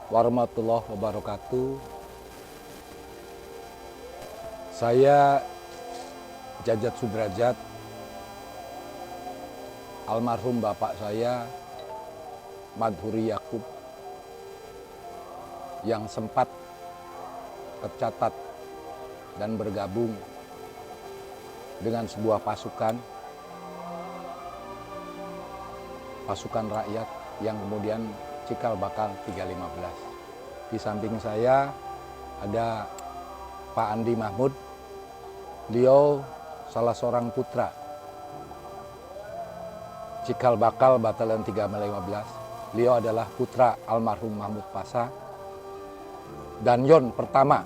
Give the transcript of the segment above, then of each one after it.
warahmatullahi wabarakatuh. Saya Jajat Sudrajat, almarhum bapak saya Madhuri Yakub yang sempat tercatat dan bergabung dengan sebuah pasukan rakyat yang kemudian cikal bakal 315. Di samping saya ada Pak Andi Mahmud. Beliau salah seorang putra cikal bakal Batalion 315. Beliau adalah putra almarhum Mahmud Pasha, danyon pertama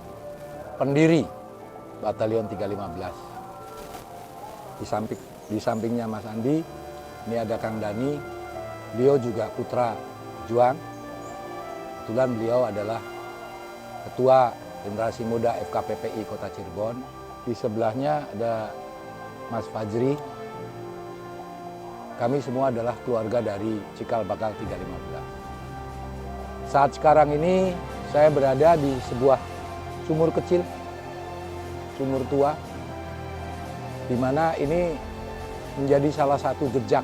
pendiri Batalion 315. Di sampingnya Mas Andi, ini ada Kang Dani. Beliau juga putra juang. Kebetulan beliau adalah ketua generasi muda FKPPI Kota Cirebon. Di sebelahnya ada Mas Fajri. Kami semua adalah keluarga dari cikal bakal 315. Saat sekarang ini saya berada di sebuah sumur kecil, sumur tua, di mana ini menjadi salah satu jejak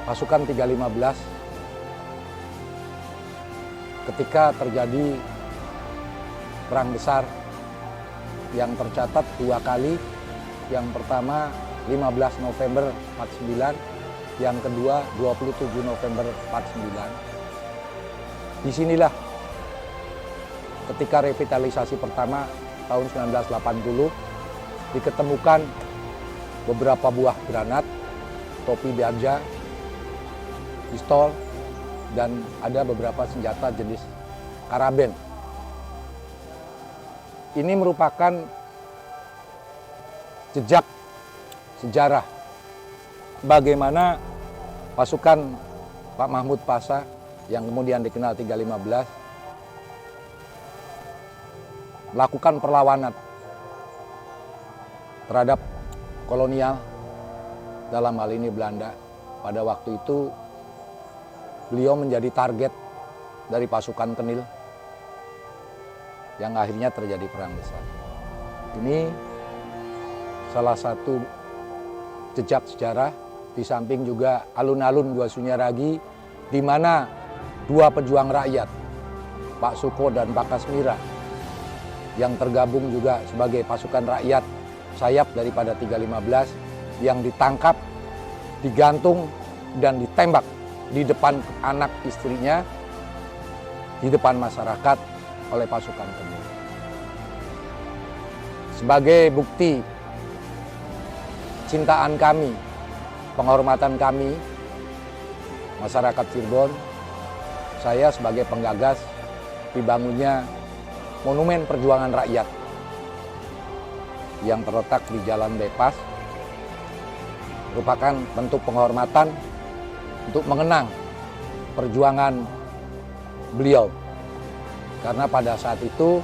pasukan 315 ketika terjadi perang besar yang tercatat dua kali. Yang pertama 15 November 49, yang kedua 27 November 49. Disinilah ketika revitalisasi pertama tahun 1980 diketemukan beberapa buah granat, topi baja, pistol, dan ada beberapa senjata jenis karaben. Ini merupakan jejak sejarah bagaimana pasukan Pak Mahmud Pasha yang kemudian dikenal 315 melakukan perlawanan terhadap kolonial, dalam hal ini Belanda. Pada waktu itu beliau menjadi target dari pasukan Kenil yang akhirnya terjadi perang besar. Ini salah satu jejak sejarah, di samping juga alun-alun Gua Sunyaragi, di mana dua pejuang rakyat, Pak Suko dan Pak Kasmira, yang tergabung juga sebagai pasukan rakyat sayap daripada 315, yang ditangkap, digantung, dan ditembak di depan anak istrinya, di depan masyarakat oleh pasukan Kenil. Sebagai bukti cintaan kami, penghormatan kami, masyarakat Cirebon, saya sebagai penggagas dibangunnya Monumen Perjuangan Rakyat yang terletak di Jalan Bypass, merupakan bentuk penghormatan untuk mengenang perjuangan beliau. Karena pada saat itu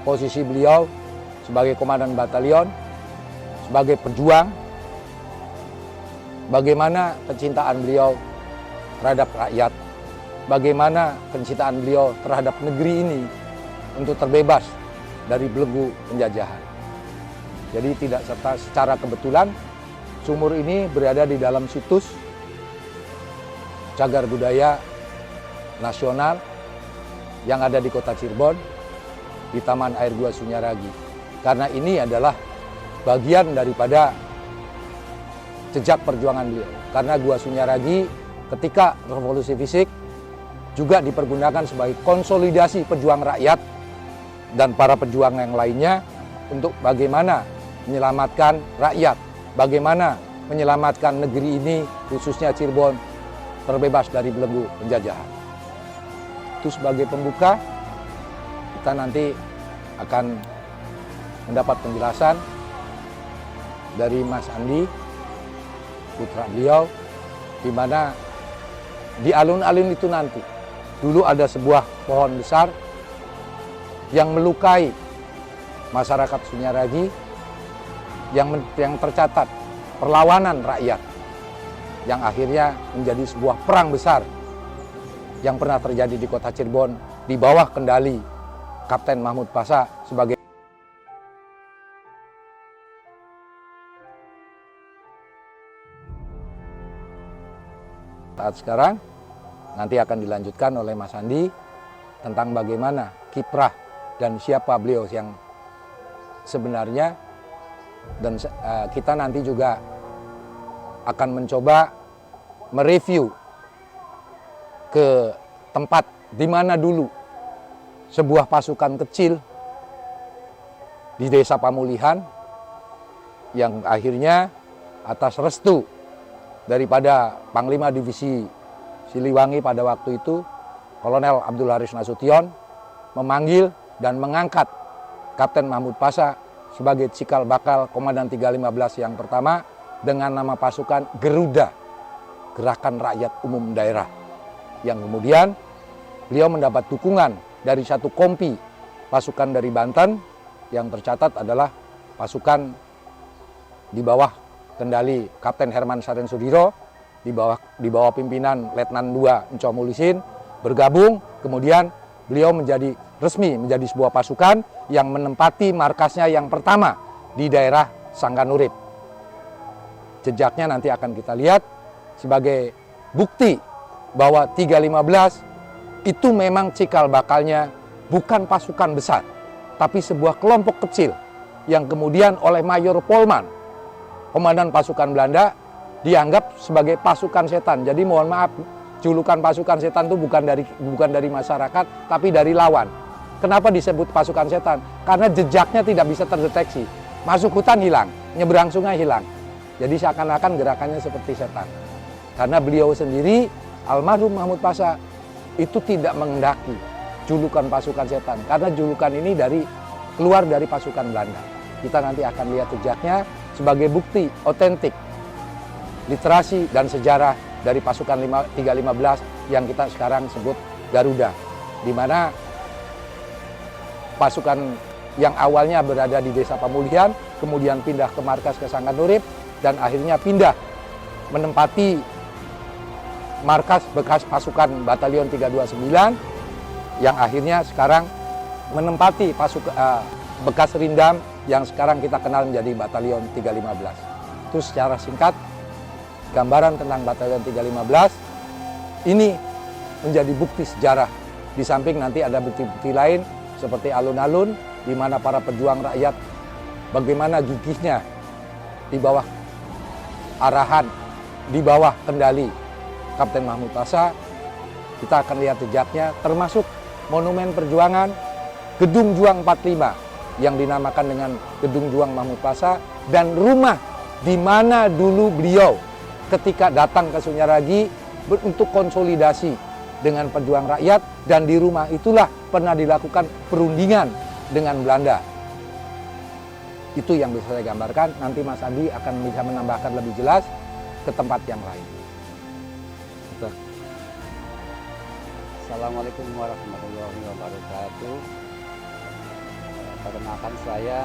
posisi beliau sebagai komandan batalion, sebagai pejuang, bagaimana kecintaan beliau terhadap rakyat, bagaimana kecintaan beliau terhadap negeri ini untuk terbebas dari belenggu penjajahan. Jadi tidak serta secara kebetulan sumur ini berada di dalam situs cagar budaya nasional yang ada di Kota Cirebon, di Taman Air Gua Sunyaragi. Karena ini adalah bagian daripada jejak perjuangan beliau. Karena Gua Sunyaragi ketika revolusi fisik juga dipergunakan sebagai konsolidasi pejuang rakyat dan para pejuang yang lainnya untuk bagaimana menyelamatkan rakyat, bagaimana menyelamatkan negeri ini, khususnya Cirebon, terbebas dari belenggu penjajahan. Itu sebagai pembuka, kita nanti akan mendapat penjelasan dari Mas Andi, putra beliau, di mana di alun-alun itu nanti dulu ada sebuah pohon besar yang melukai masyarakat Sunyaragi, yang tercatat perlawanan rakyat yang akhirnya menjadi sebuah perang besar yang pernah terjadi di kota Cirebon di bawah kendali Kapten Mahmud Pasha sebagai saat sekarang. Nanti akan dilanjutkan oleh Mas Andi tentang bagaimana kiprah dan siapa beliau yang sebenarnya, dan kita nanti juga akan mencoba mereview ke tempat di mana dulu sebuah pasukan kecil di Desa Pamulihan yang akhirnya atas restu daripada Panglima Divisi Siliwangi pada waktu itu, Kolonel Abdul Haris Nasution, memanggil dan mengangkat Kapten Mahmud Pasha sebagai cikal bakal Komandan 315 yang pertama dengan nama pasukan Geruda, Gerakan Rakyat Umum Daerah. Yang kemudian beliau mendapat dukungan dari satu kompi pasukan dari Banten yang tercatat adalah pasukan di bawah kendali Kapten Herman Saren Sudiro, di bawah pimpinan Letnan II Enco Mulisin, bergabung. Kemudian beliau resmi menjadi sebuah pasukan yang menempati markasnya yang pertama di daerah Sangkanurip. Jejaknya nanti akan kita lihat sebagai bukti bahwa 315 itu memang cikal bakalnya bukan pasukan besar, tapi sebuah kelompok kecil yang kemudian oleh Mayor Polman, komandan pasukan Belanda, dianggap sebagai pasukan setan. Jadi mohon maaf, julukan pasukan setan itu bukan dari masyarakat, tapi dari lawan. Kenapa disebut pasukan setan? Karena jejaknya tidak bisa terdeteksi. Masuk hutan hilang, nyeberang sungai hilang. Jadi seakan-akan gerakannya seperti setan. Karena beliau sendiri, almarhum Mahmud Pasha, itu tidak mengendaki julukan pasukan setan. Karena julukan ini keluar dari pasukan Belanda. Kita nanti akan lihat jejaknya sebagai bukti otentik literasi dan sejarah dari pasukan 315 yang kita sekarang sebut Garuda, di mana pasukan yang awalnya berada di Desa Pamulihan, kemudian pindah ke markas ke Sangkanurip, dan akhirnya pindah menempati markas bekas pasukan Batalion 329, yang akhirnya sekarang menempati bekas Rindam yang sekarang kita kenal menjadi Batalion 315. Itu secara singkat gambaran tentang Batalion 315 ini menjadi bukti sejarah. Di samping nanti ada bukti-bukti lain seperti alun-alun di mana para pejuang rakyat bagaimana gigihnya di bawah arahan, di bawah kendali Kapten Mahmud Pasha. Kita akan lihat jejaknya, termasuk monumen perjuangan Gedung Juang 45 yang dinamakan dengan Gedung Juang Mahmud Pasha, dan rumah di mana dulu beliau ketika datang ke Sunyaragi untuk konsolidasi dengan pejuang rakyat, dan di rumah itulah pernah dilakukan perundingan dengan Belanda. Itu yang bisa saya gambarkan. Nanti Mas Andi akan bisa menambahkan lebih jelas ke tempat yang lain. Gitu. Assalamualaikum warahmatullahi wabarakatuh. Perkenalkan, saya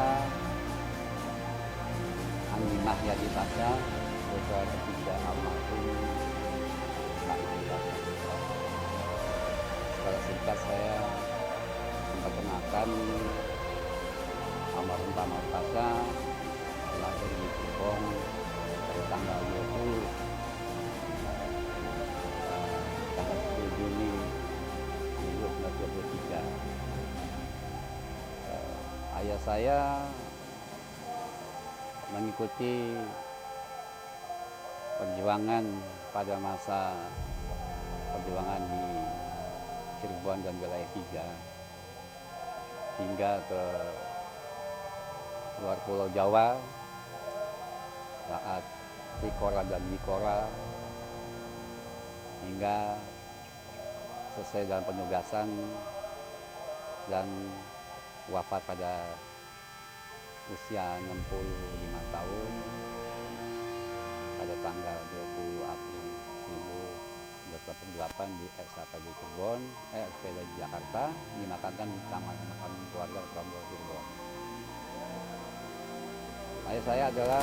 Andi Mahyadi Pasha, putra ketiga almarhum Pak Mahmud Pasha. Secara singkat saya memperkenalkan, almarhum Pak Mahmud Pasha lahir di Cirebon pada tanggal 10 Juni 1923. Ayah saya mengikuti perjuangan pada masa perjuangan di Cirebon dan wilayah 3 hingga ke luar Pulau Jawa saat Tikora dan Mikora, hingga selesai dalam penugasan dan wafat pada usia 65 tahun pada tanggal 20 April 1988 di RSPAD Cirebon, RSPAD Jakarta, dimakamkan di Taman Makam Keluarga Prambors Cirebon. Ayah saya adalah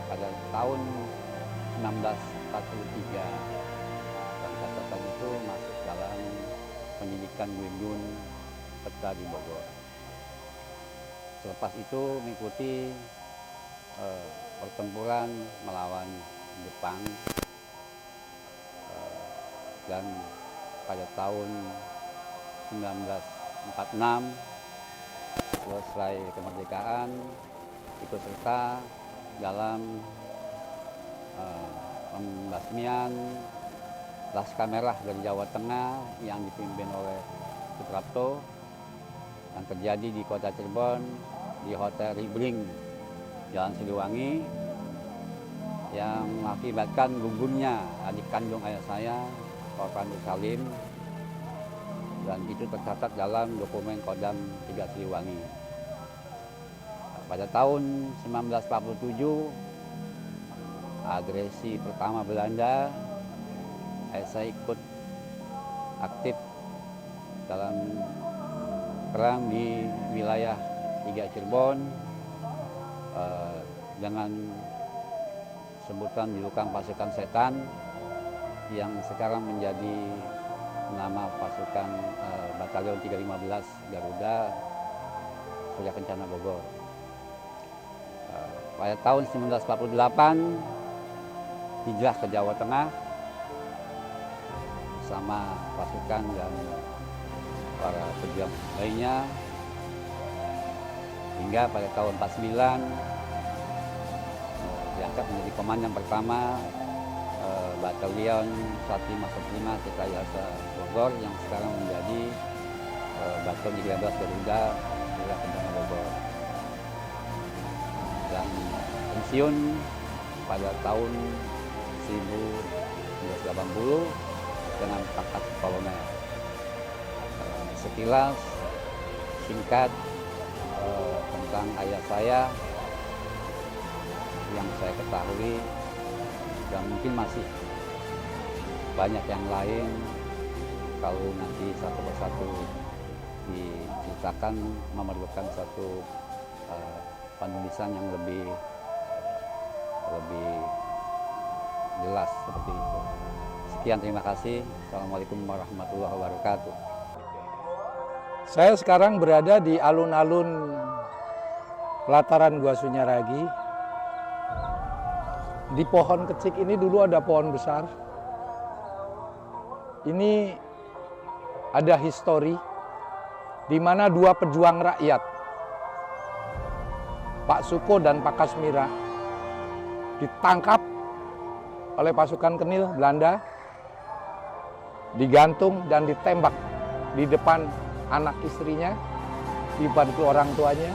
pada tahun 1643, dan catatan itu masuk dalam pendidikan Guyun Peta di Bogor. Selepas itu mengikuti pertempuran melawan Jepang, dan pada tahun 1946 selesai kemerdekaan ikut serta dalam pembasmian Laskar Merah dari Jawa Tengah yang dipimpin oleh Suprapto yang terjadi di kota Cirebon di Hotel Ribling Jalan Siliwangi, yang mengakibatkan gugurnya adik kandung ayah saya, Korban Salim, dan itu tercatat dalam dokumen Kodam 3 Siliwangi. Pada tahun 1947, agresi pertama Belanda, saya ikut aktif dalam perang di wilayah 3 Cirebon dengan sebutan julukan pasukan setan yang sekarang menjadi nama pasukan Batalion 315 Garuda Surya Kencana Bogor. Pada tahun 1948 hijrah ke Jawa Tengah bersama pasukan dan para pejuang lainnya, hingga pada tahun 49 diangkat menjadi komandan pertama Batalion 1515 Sekayasa Bogor yang sekarang menjadi Batalion 13 Garuda Surya Kencana Bogor. Dan pensiun pada tahun 1980 dengan pangkat kolonel. Sekilas singkat tentang ayah saya yang saya ketahui, dan mungkin masih banyak yang lain kalau nanti satu persatu diceritakan memerlukan satu penulisan yang lebih jelas seperti itu. Sekian, terima kasih. Assalamualaikum warahmatullahi wabarakatuh. Saya sekarang berada di alun-alun pelataran Gua Sunyaragi. Di pohon kecik ini dulu ada pohon besar. Ini ada histori di mana dua pejuang rakyat, Pak Suko dan Pak Kasmira, ditangkap oleh pasukan Kenil Belanda, digantung dan ditembak di depan anak istrinya, di depan orang tuanya,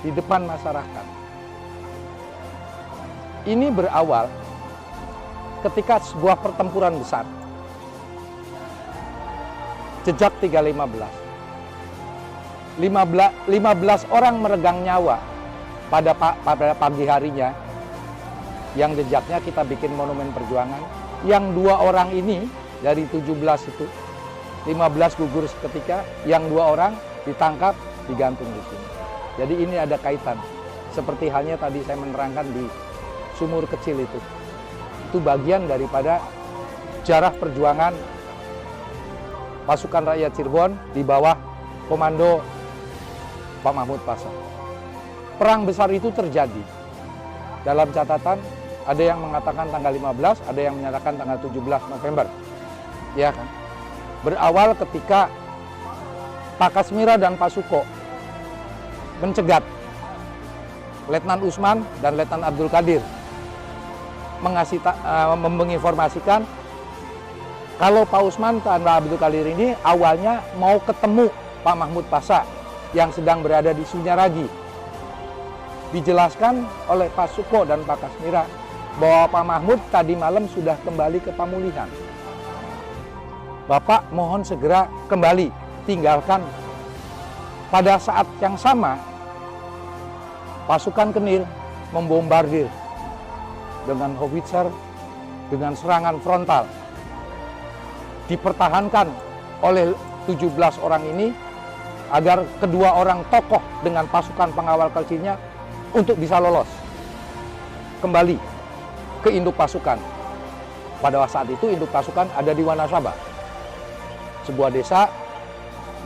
di depan masyarakat. Ini berawal ketika sebuah pertempuran besar, Jejak 315. 15 orang meregang nyawa pada pagi harinya, yang jejaknya kita bikin monumen perjuangan. Yang 2 orang ini dari 17 itu, 15 gugur seketika, yang 2 orang ditangkap, digantung di sini. Jadi ini ada kaitan. Seperti halnya tadi saya menerangkan di sumur kecil itu. Itu bagian daripada sejarah perjuangan pasukan rakyat Cirebon di bawah komando Pak Mahmud Pasha. Perang besar itu terjadi. Dalam catatan ada yang mengatakan tanggal 15, ada yang menyatakan tanggal 17 November. Ya kan? Berawal ketika Pak Kasmira dan Pak Suko mencegat Letnan Usman dan Letnan Abdul Qadir, menginformasikan kalau Pak Usman dan Pak Abdul Qadir ini awalnya mau ketemu Pak Mahmud Pasha yang sedang berada di Sunyaragi. Dijelaskan oleh Pak Suko dan Pak Kasmira bahwa Pak Mahmud tadi malam sudah kembali ke Pamulihan. Bapak mohon segera kembali, tinggalkan. Pada saat yang sama, pasukan Kenil membombardir dengan howitzer, dengan serangan frontal. Dipertahankan oleh 17 orang ini agar kedua orang tokoh dengan pasukan pengawal kecilnya untuk bisa lolos kembali ke induk pasukan. Pada saat itu induk pasukan ada di Wanasaba. sebuah desa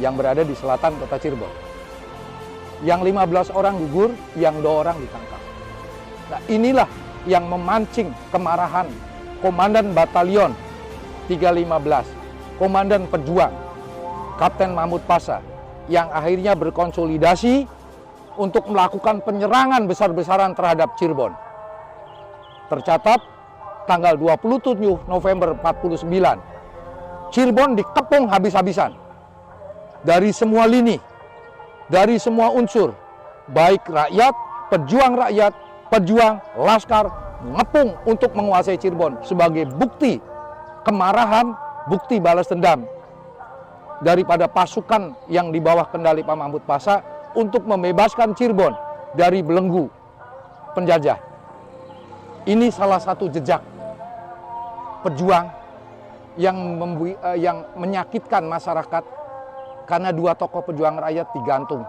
yang berada di selatan kota Cirebon. Yang 15 orang gugur, yang 2 orang ditangkap. Nah, inilah yang memancing kemarahan Komandan Batalion 315, Komandan Pejuang, Kapten Mahmud Pasha, yang akhirnya berkonsolidasi untuk melakukan penyerangan besar-besaran terhadap Cirebon. Tercatat tanggal 27 November 49, Cirebon dikepung habis-habisan dari semua lini, dari semua unsur, baik rakyat, pejuang, laskar, mengepung untuk menguasai Cirebon sebagai bukti kemarahan, bukti balas dendam daripada pasukan yang di bawah kendali Pak Mahmud Pasha untuk membebaskan Cirebon dari belenggu penjajah. Ini salah satu jejak pejuang yang menyakitkan masyarakat karena 2 tokoh pejuang rakyat digantung,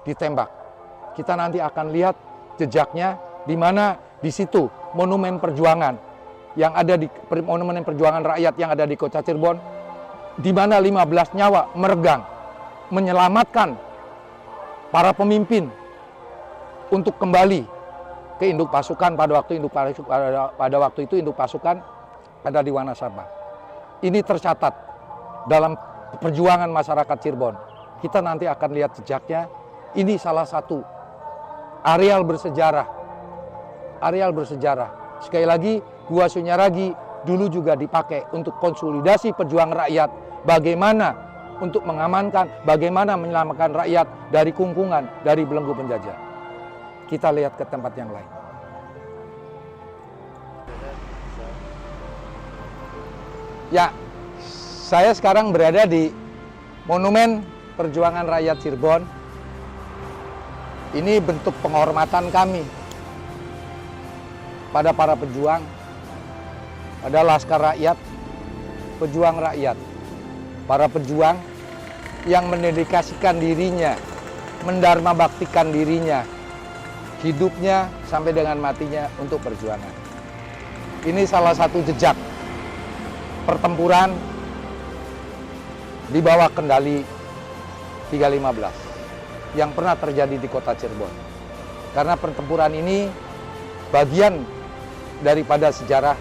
ditembak. Kita nanti akan lihat jejaknya di mana di situ monumen perjuangan yang ada di monumen perjuangan rakyat yang ada di kota Cirebon, di mana 15 nyawa meregang menyelamatkan para pemimpin untuk kembali ke induk pasukan pada waktu itu induk pasukan ada di Wanasaba. Ini tercatat dalam perjuangan masyarakat Cirebon. Kita nanti akan lihat jejaknya. Ini salah satu areal bersejarah. Sekali lagi, Gua Sunyaragi dulu juga dipakai untuk konsolidasi pejuang rakyat. Bagaimana untuk mengamankan, bagaimana menyelamatkan rakyat dari kungkungan, dari belenggu penjajah. Kita lihat ke tempat yang lain. Ya, saya sekarang berada di Monumen Perjuangan Rakyat Cirebon. Ini bentuk penghormatan kami pada para pejuang, pada laskar rakyat, pejuang rakyat, para pejuang yang mendedikasikan dirinya, mendarma baktikan dirinya, hidupnya sampai dengan matinya untuk perjuangan. Ini salah satu jejak pertempuran di bawah kendali 315 yang pernah terjadi di kota Cirebon. Karena pertempuran ini bagian daripada sejarah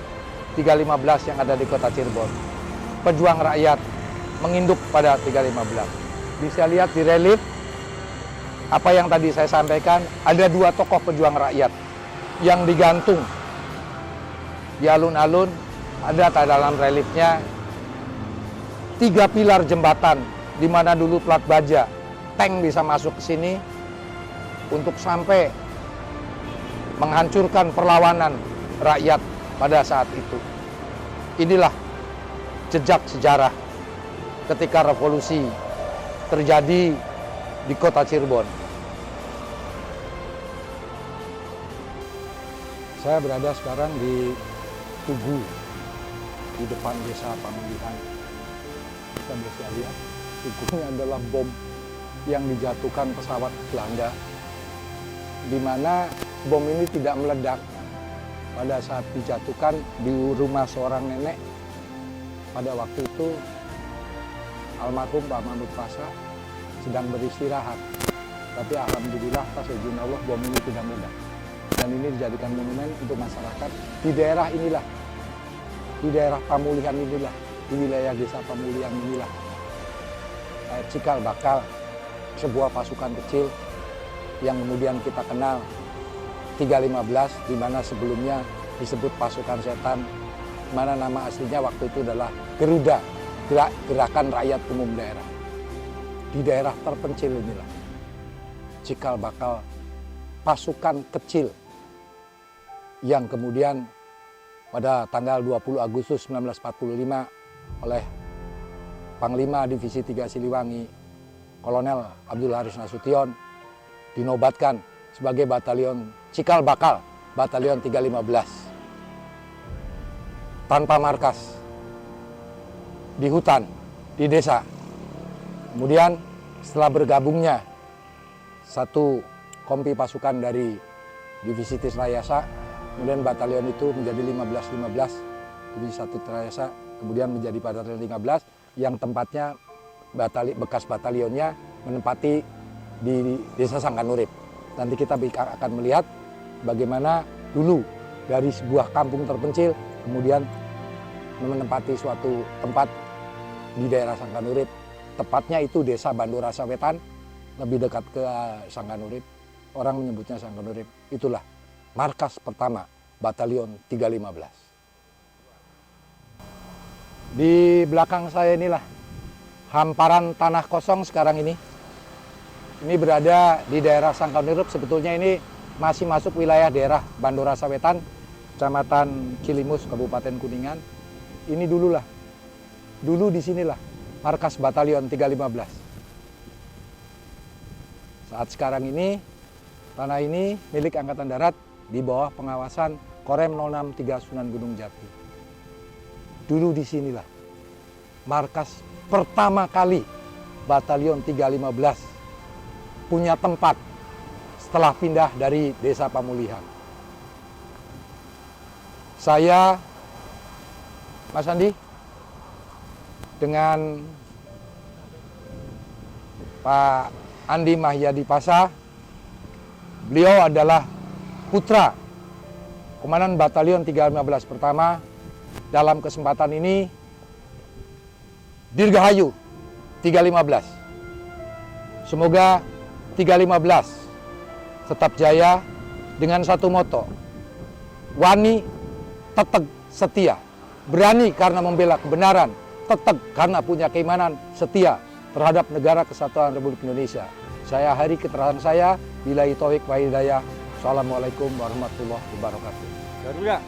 315 yang ada di kota Cirebon. Pejuang rakyat menginduk pada 315. Bisa lihat di relief apa yang tadi saya sampaikan, ada 2 tokoh pejuang rakyat yang digantung di alun-alun. Ada dalam reliefnya 3 pilar jembatan di mana dulu plat baja tank bisa masuk ke sini untuk sampai menghancurkan perlawanan rakyat pada saat itu. Inilah jejak sejarah ketika revolusi terjadi di kota Cirebon. Saya berada sekarang di Tugu, di depan desa Pamulihan. Kita bisa lihat, Tugunya adalah bom yang dijatuhkan pesawat Belanda, di mana bom ini tidak meledak pada saat dijatuhkan di rumah seorang nenek. Pada waktu itu almarhum Pak Mahmud Pasha sedang beristirahat, tapi alhamdulillah pas izin Allah bom ini tidak meledak, dan ini dijadikan monumen untuk masyarakat di daerah inilah, di daerah Pamulihan inilah, di wilayah desa Pamulihan inilah. Cikal bakal sebuah pasukan kecil yang kemudian kita kenal 315, di mana sebelumnya disebut pasukan setan, di mana nama aslinya waktu itu adalah Geruda, Gerakan Rakyat Umum Daerah. Di daerah terpencil inilah cikal bakal pasukan kecil yang kemudian pada tanggal 20 Agustus 1945 oleh Panglima Divisi 3 Siliwangi, Kolonel Abdul Haris Nasution, dinobatkan sebagai batalion cikal bakal, batalion 315. Tanpa markas, di hutan, di desa. Kemudian setelah bergabungnya satu kompi pasukan dari Divisi Tisrayasa, kemudian batalion itu menjadi 1515, Divisi 1 Tisrayasa, kemudian menjadi batalion 15 yang tempatnya bekas batalionnya menempati di Desa Sangkanurip. Nanti kita akan melihat bagaimana dulu dari sebuah kampung terpencil kemudian menempati suatu tempat di daerah Sangkanurip. Tepatnya itu Desa Bandorasa Wetan, lebih dekat ke Sangkanurip. Orang menyebutnya Sangkanurip. Itulah markas pertama Batalion 315. Di belakang saya inilah hamparan tanah kosong sekarang ini. Ini berada di daerah Sangkanurip. Sebetulnya ini masih masuk wilayah daerah Bandorasa Wetan, Kecamatan Cilimus, Kabupaten Kuningan. Ini dulu di sinilah markas Batalion 315. Saat sekarang ini, tanah ini milik Angkatan Darat di bawah pengawasan Korem 063 Sunan Gunung Jati. Dulu di sinilah markas pertama kali Batalion 315 punya tempat setelah pindah dari Desa Pamulihan. Saya, Mas Andi, dengan Pak Andi Mahyadi Pasha, beliau adalah putra Komandan Batalion 315 pertama. Dalam kesempatan ini, Dirgahayu 315. Semoga 315 tetap jaya dengan satu moto, wani teteg setia, berani karena membela kebenaran, teteg karena punya keimanan setia terhadap negara kesatuan Republik Indonesia. Saya akhiri keterangan saya, billahi taufiq wa hidayah. Assalamualaikum warahmatullahi wabarakatuh. Garuda.